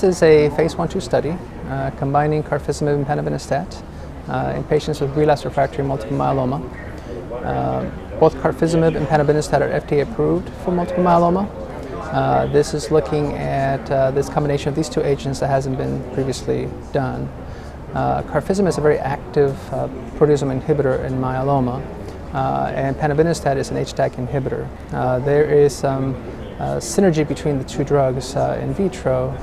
This is a phase 1/2 study combining carfilzomib and panobinostat in patients with relapsed refractory multiple myeloma. Both carfilzomib and panobinostat are FDA approved for multiple myeloma. This is looking at this combination of these two agents that hasn't been previously done. Carfilzomib is a very active proteasome inhibitor in myeloma, and panobinostat is an HDAC inhibitor. There is some synergy between the two drugs in vitro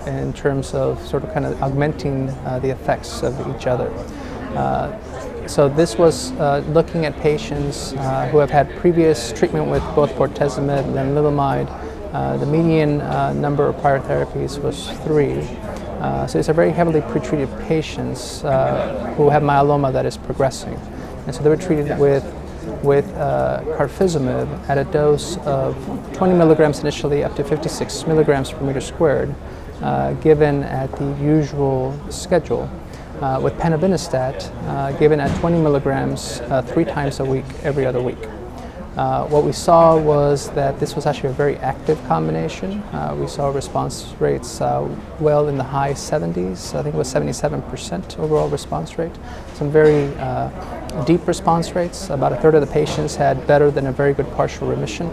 in terms of sort of kind of augmenting the effects of each other. So this was looking at patients who have had previous treatment with both bortezomib and lenalidomide. The median number of prior therapies was 3. So these are very heavily pretreated patients who have myeloma that is progressing. And so they were treated with carfilzomib at a dose of 20 milligrams initially up to 56 milligrams per meter squared, given at the usual schedule. With panobinostat given at 20 milligrams 3 times a week, every other week. What we saw was that this was actually a very active combination. We saw response rates well in the high 70s. I think it was 77% overall response rate. Some very deep response rates. About a third of the patients had better than a very good partial remission.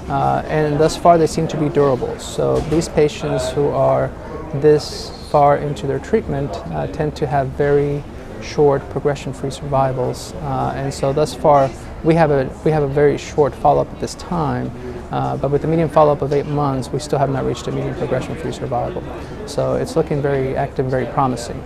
And thus far they seem to be durable. So these patients who are this far into their treatment tend to have very short progression-free survivals, and so thus far we have a very short follow-up at this time, but with the median follow-up of 8 months, we still have not reached a median progression-free survival. So it's looking very active, very promising.